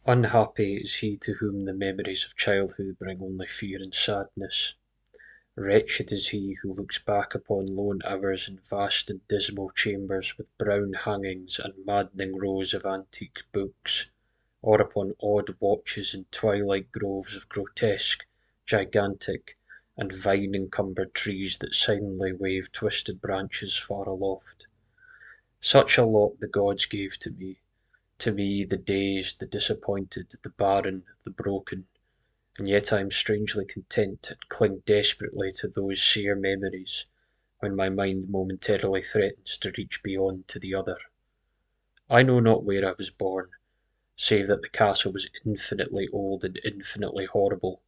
Unhappy is he to whom the memories of childhood bring only fear and sadness. Wretched is he who looks back upon lone hours in vast and dismal chambers with brown hangings and maddening rows of antique books, or upon odd watches in twilight groves of grotesque, gigantic, and vine-encumbered trees that silently wave twisted branches far aloft. Such a lot the gods gave to me the dazed, the disappointed, the barren, the broken, and yet I am strangely content and cling desperately to those sere memories when my mind momentarily threatens to reach beyond to the other. I know not where I was born, save that the castle was infinitely old and infinitely horrible,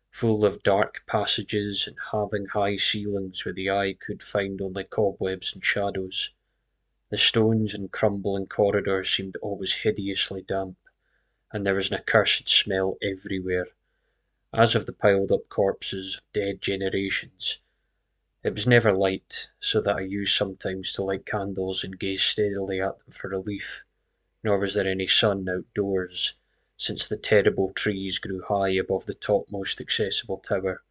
full of dark passages and having high ceilings where the eye could find only cobwebs and shadows. The stones and crumbling corridors seemed always hideously damp, and there was an accursed smell everywhere, as of the piled up corpses of dead generations. It was never light, so that I used sometimes to light candles and gaze steadily at them for relief, nor was there any sun outdoors, since the terrible trees grew high above the topmost accessible tower.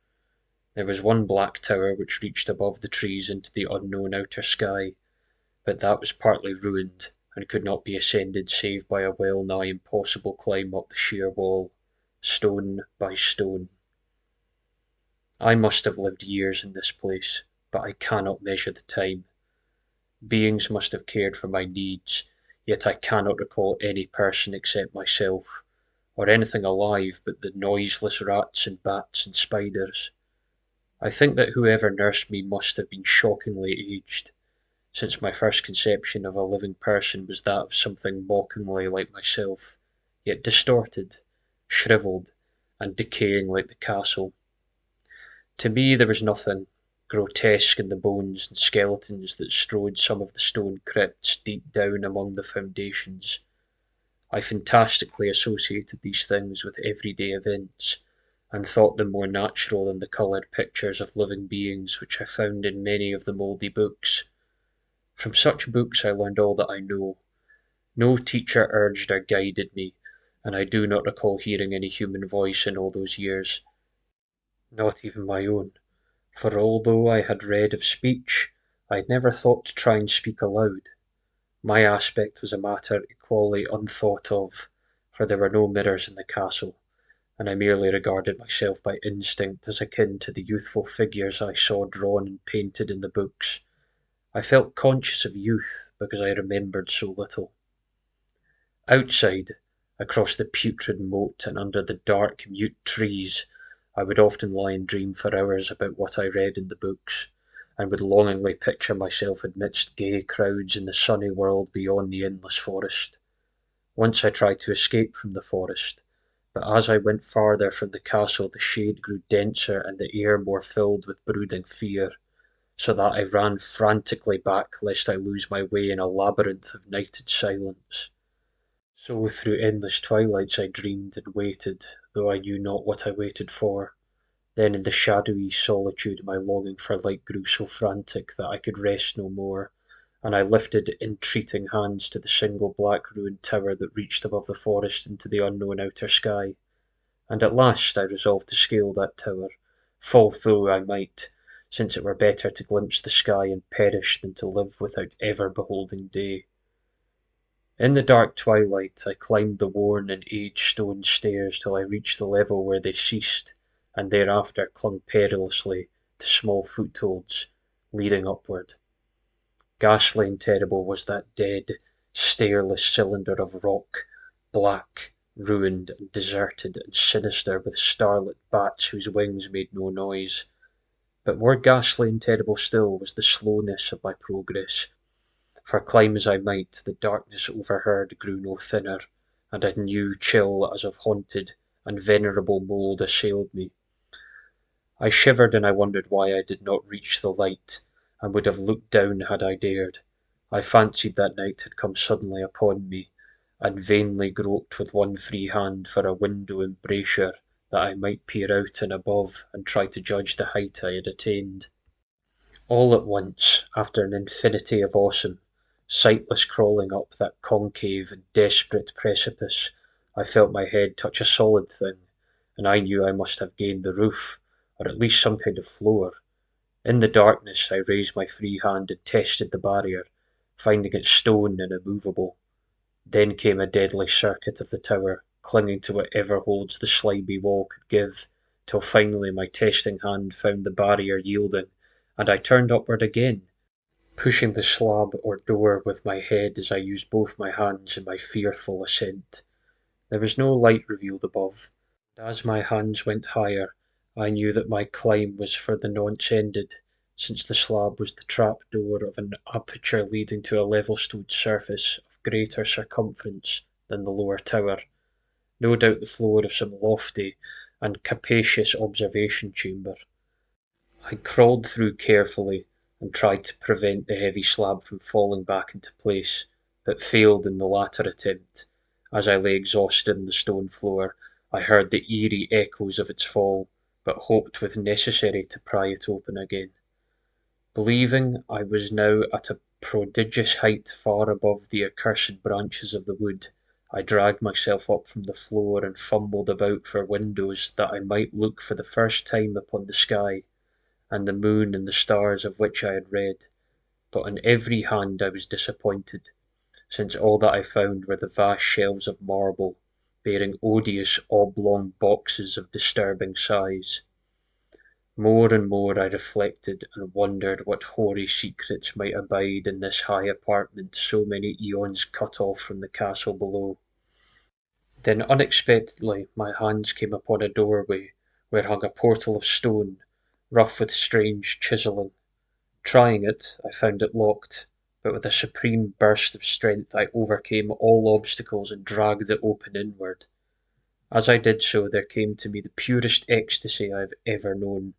There was one black tower which reached above the trees into the unknown outer sky, but that was partly ruined, and could not be ascended save by a well nigh impossible climb up the sheer wall, stone by stone. I must have lived years in this place, but I cannot measure the time. Beings must have cared for my needs, yet I cannot recall any person except myself, or anything alive but the noiseless rats and bats and spiders. I think that whoever nursed me must have been shockingly aged, since my first conception of a living person was that of something mockingly like myself, yet distorted, shrivelled, and decaying like the castle. To me there was nothing grotesque in the bones and skeletons that strewed some of the stone crypts deep down among the foundations. I fantastically associated these things with everyday events, and thought them more natural than the coloured pictures of living beings which I found in many of the mouldy books. From such books I learned all that I know. No teacher urged or guided me, and I do not recall hearing any human voice in all those years, not even my own. For although I had read of speech, I had never thought to try and speak aloud. My aspect was a matter equally unthought of, for there were no mirrors in the castle, and I merely regarded myself by instinct as akin to the youthful figures I saw drawn and painted in the books. I felt conscious of youth because I remembered so little. Outside, across the putrid moat and under the dark, mute trees, I would often lie and dream for hours about what I read in the books, and would longingly picture myself amidst gay crowds in the sunny world beyond the endless forest. Once I tried to escape from the forest, but as I went farther from the castle the shade grew denser and the air more filled with brooding fear, so that I ran frantically back lest I lose my way in a labyrinth of nighted silence. So through endless twilights I dreamed and waited, though I knew not what I waited for. Then in the shadowy solitude my longing for light grew so frantic that I could rest no more, and I lifted entreating hands to the single black ruined tower that reached above the forest into the unknown outer sky. And at last I resolved to scale that tower, fall though I might, since it were better to glimpse the sky and perish than to live without ever beholding day. In the dark twilight I climbed the worn and aged stone stairs till I reached the level where they ceased, and thereafter clung perilously to small footholds leading upward. Ghastly and terrible was that dead, stairless cylinder of rock, black, ruined, and deserted, and sinister with starlit bats whose wings made no noise. But more ghastly and terrible still was the slowness of my progress, for climb as I might, the darkness overhead grew no thinner, and a new chill as of haunted and venerable mould assailed me. I shivered and I wondered why I did not reach the light, and would have looked down had I dared. I fancied that night had come suddenly upon me, and vainly groped with one free hand for a window embrasure that I might peer out and above and try to judge the height I had attained. All at once, after an infinity of awesome, sightless crawling up that concave and desperate precipice, I felt my head touch a solid thing, and I knew I must have gained the roof, or at least some kind of floor. In the darkness I raised my free hand and tested the barrier, finding it stone and immovable. Then came a deadly circuit of the tower, clinging to whatever holds the slimy wall could give, till finally my testing hand found the barrier yielding, and I turned upward again, pushing the slab or door with my head as I used both my hands in my fearful ascent. There was no light revealed above, and as my hands went higher, I knew that my climb was for the nonce ended, since the slab was the trap door of an aperture leading to a level stone surface of greater circumference than the lower tower, no doubt the floor of some lofty and capacious observation chamber. I crawled through carefully and tried to prevent the heavy slab from falling back into place, but failed in the latter attempt. As I lay exhausted on the stone floor, I heard the eerie echoes of its fall, but hoped with necessary to pry it open again. Believing I was now at a prodigious height far above the accursed branches of the wood, I dragged myself up from the floor and fumbled about for windows that I might look for the first time upon the sky and the moon and the stars of which I had read, but on every hand I was disappointed, since all that I found were the vast shelves of marble, bearing odious oblong boxes of disturbing size. More and more I reflected and wondered what hoary secrets might abide in this high apartment so many eons cut off from the castle below. Then unexpectedly my hands came upon a doorway where hung a portal of stone, rough with strange chiselling. Trying it, I found it locked, but with a supreme burst of strength I overcame all obstacles and dragged it open inward. As I did so, there came to me the purest ecstasy I have ever known.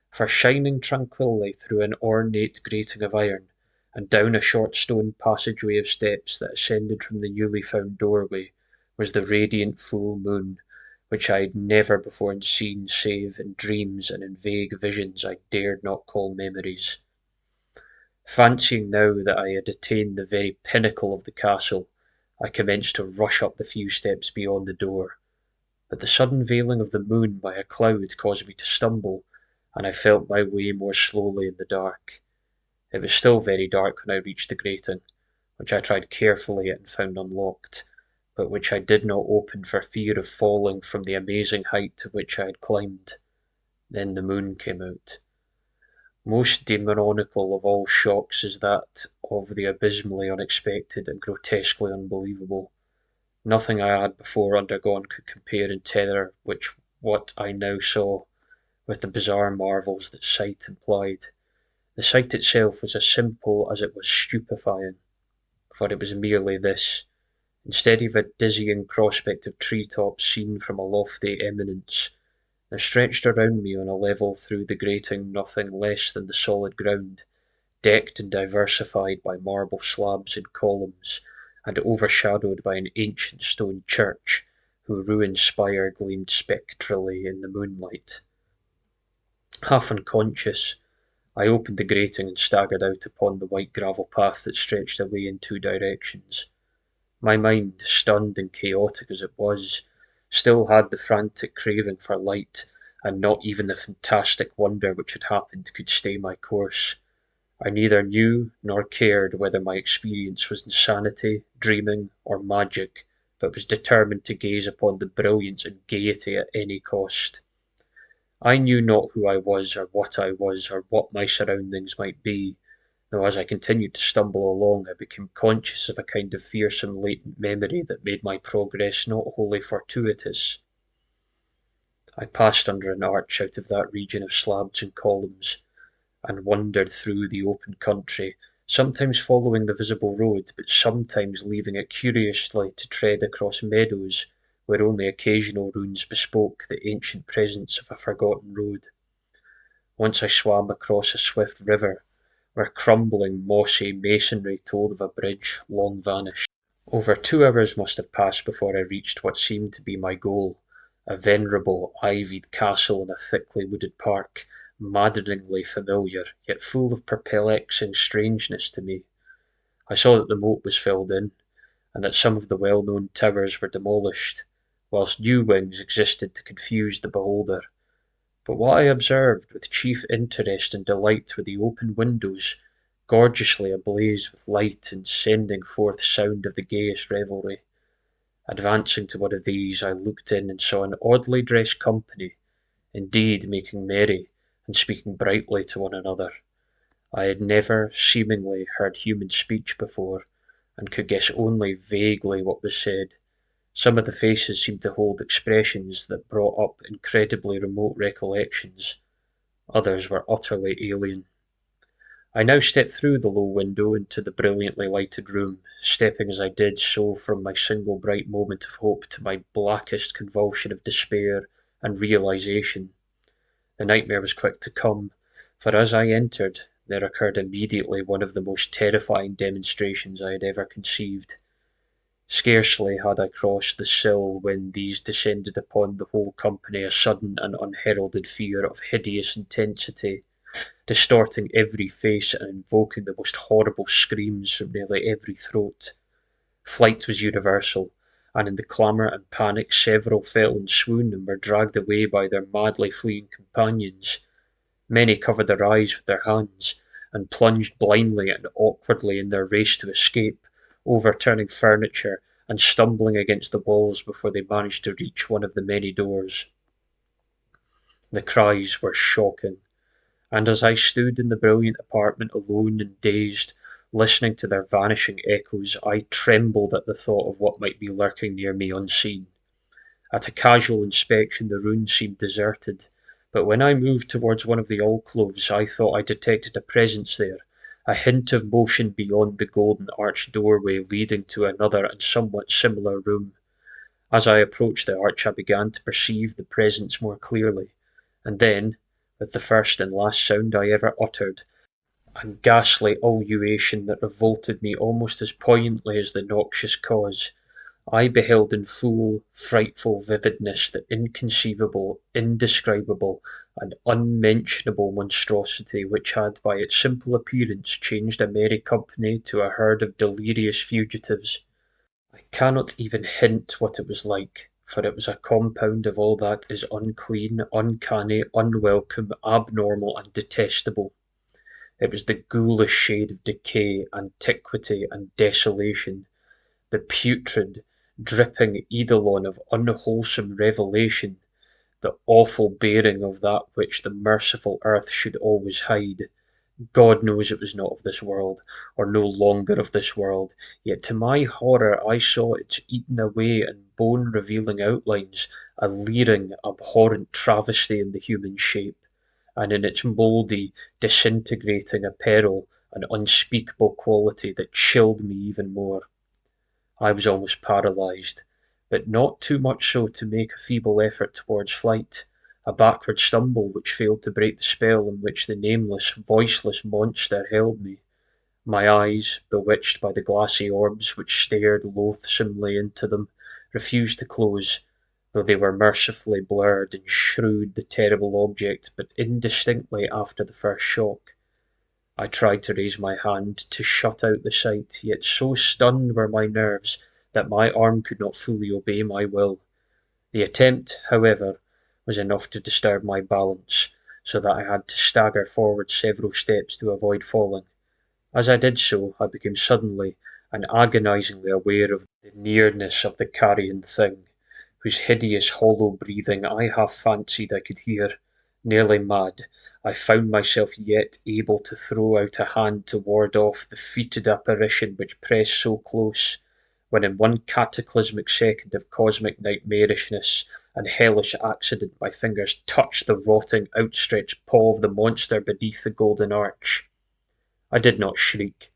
For shining tranquilly through an ornate grating of iron, and down a short stone passageway of steps that ascended from the newly found doorway, was the radiant full moon, which I had never before seen save in dreams and in vague visions I dared not call memories. Fancying now that I had attained the very pinnacle of the castle, I commenced to rush up the few steps beyond the door, but the sudden veiling of the moon by a cloud caused me to stumble, and I felt my way more slowly in the dark. It was still very dark when I reached the grating, which I tried carefully and found unlocked, but which I did not open for fear of falling from the amazing height to which I had climbed. Then the moon came out. Most demoniacal of all shocks is that of the abysmally unexpected and grotesquely unbelievable. Nothing I had before undergone could compare in terror which what I now saw with the bizarre marvels that sight implied. The sight itself was as simple as it was stupefying, for it was merely this: instead of a dizzying prospect of tree tops seen from a lofty eminence, there stretched around me on a level through the grating nothing less than the solid ground, decked and diversified by marble slabs and columns, and overshadowed by an ancient stone church, whose ruined spire gleamed spectrally in the moonlight. Half unconscious, I opened the grating and staggered out upon the white gravel path that stretched away in two directions. My mind, stunned and chaotic as it was, still had the frantic craving for light, and not even the fantastic wonder which had happened could stay my course. I neither knew nor cared whether my experience was insanity, dreaming, or magic, but was determined to gaze upon the brilliance and gaiety at any cost. I knew not who I was, or what my surroundings might be, though as I continued to stumble along I became conscious of a kind of fearsome latent memory that made my progress not wholly fortuitous. I passed under an arch out of that region of slabs and columns, and wandered through the open country, sometimes following the visible road, but sometimes leaving it curiously to tread across meadows where only occasional ruins bespoke the ancient presence of a forgotten road. Once I swam across a swift river, where crumbling, mossy masonry told of a bridge long vanished. Over 2 hours must have passed before I reached what seemed to be my goal, a venerable, ivied castle in a thickly wooded park, maddeningly familiar, yet full of perplexing strangeness to me. I saw that the moat was filled in, and that some of the well-known towers were demolished, whilst new wings existed to confuse the beholder. But what I observed with chief interest and delight were the open windows, gorgeously ablaze with light and sending forth sound of the gayest revelry. Advancing to one of these, I looked in and saw an oddly dressed company, indeed making merry and speaking brightly to one another. I had never, seemingly, heard human speech before, and could guess only vaguely what was said. Some of the faces seemed to hold expressions that brought up incredibly remote recollections. Others were utterly alien. I now stepped through the low window into the brilliantly lighted room, stepping as I did so from my single bright moment of hope to my blackest convulsion of despair and realization. The nightmare was quick to come, for as I entered there occurred immediately one of the most terrifying demonstrations I had ever conceived. Scarcely had I crossed the sill when these descended upon the whole company a sudden and unheralded fear of hideous intensity, distorting every face and invoking the most horrible screams from nearly every throat. Flight was universal, and in the clamour and panic several fell in swoon and were dragged away by their madly fleeing companions. Many covered their eyes with their hands, and plunged blindly and awkwardly in their race to escape, overturning furniture and stumbling against the walls before they managed to reach one of the many doors. The cries were shocking, and as I stood in the brilliant apartment alone and dazed, listening to their vanishing echoes, I trembled at the thought of what might be lurking near me unseen. At a casual inspection the room seemed deserted, but when I moved towards one of the alcoves I thought I detected a presence there, a hint of motion beyond the golden arched doorway leading to another and somewhat similar room. As I approached the arch I began to perceive the presence more clearly, and then, with the first and last sound I ever uttered, a ghastly ululation that revolted me almost as poignantly as the noxious cause, I beheld in full, frightful vividness the inconceivable, indescribable, and unmentionable monstrosity which had by its simple appearance changed a merry company to a herd of delirious fugitives. I cannot even hint what it was like, for it was a compound of all that is unclean, uncanny, unwelcome, abnormal, and detestable. It was the ghoulish shade of decay, antiquity, and desolation, the putrid, dripping eidolon of unwholesome revelation, the awful bearing of that which the merciful earth should always hide. God knows it was not of this world, or no longer of this world, yet to my horror I saw its eaten away and bone-revealing outlines, a leering, abhorrent travesty in the human shape, and in its mouldy, disintegrating apparel an unspeakable quality that chilled me even more. I was almost paralysed, but not too much so to make a feeble effort towards flight, a backward stumble which failed to break the spell in which the nameless, voiceless monster held me. My eyes, bewitched by the glassy orbs which stared loathsomely into them, refused to close, though they were mercifully blurred and shrewd the terrible object but indistinctly after the first shock. I tried to raise my hand to shut out the sight, yet so stunned were my nerves that my arm could not fully obey my will. The attempt, however, was enough to disturb my balance, so that I had to stagger forward several steps to avoid falling. As I did so, I became suddenly and agonizingly aware of the nearness of the carrion thing, whose hideous hollow breathing I half fancied I could hear. Nearly mad, I found myself yet able to throw out a hand to ward off the fetid apparition which pressed so close, when in one cataclysmic second of cosmic nightmarishness and hellish accident my fingers touched the rotting, outstretched paw of the monster beneath the golden arch. I did not shriek,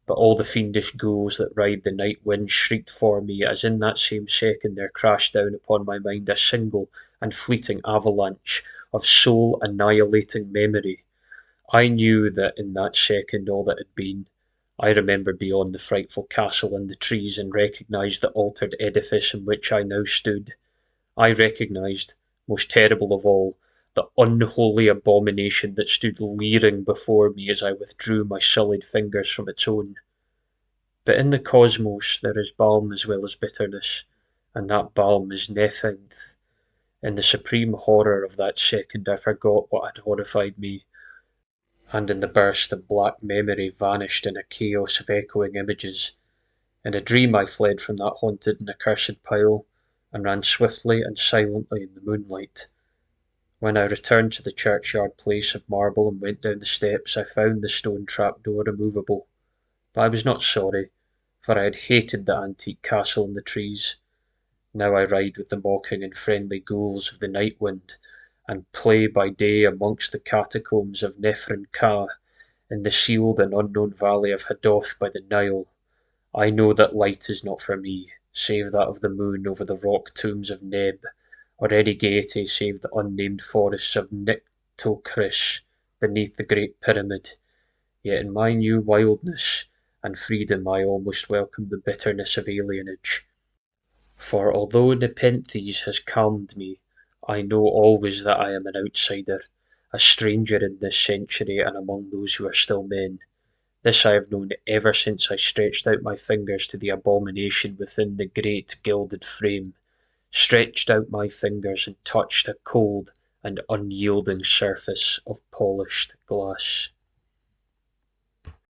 but all the fiendish ghouls that ride the night wind shrieked for me as in that same second there crashed down upon my mind a single and fleeting avalanche of soul-annihilating memory. I knew that in that second all that had been. I remembered beyond the frightful castle and the trees, and recognised the altered edifice in which I now stood. I recognised, most terrible of all, the unholy abomination that stood leering before me as I withdrew my sullied fingers from its own. But in the cosmos there is balm as well as bitterness, and that balm is nepenthe. In the supreme horror of that second I forgot what had horrified me, and in the burst of black memory vanished in a chaos of echoing images. In a dream I fled from that haunted and accursed pile, and ran swiftly and silently in the moonlight. When I returned to the churchyard place of marble and went down the steps, I found the stone trap-door immovable. But I was not sorry, for I had hated the antique castle in the trees. Now I ride with the mocking and friendly ghouls of the night wind, and play by day amongst the catacombs of Nefren Ka, in the sealed and unknown valley of Hadoth by the Nile. I know that light is not for me, save that of the moon over the rock tombs of Neb, or any gaiety save the unnamed forests of Nyctochris beneath the Great Pyramid. Yet in my new wildness and freedom I almost welcome the bitterness of alienage. For although Nepenthes has calmed me, I know always that I am an outsider, a stranger in this century and among those who are still men. This I have known ever since I stretched out my fingers to the abomination within the great gilded frame, stretched out my fingers and touched a cold and unyielding surface of polished glass.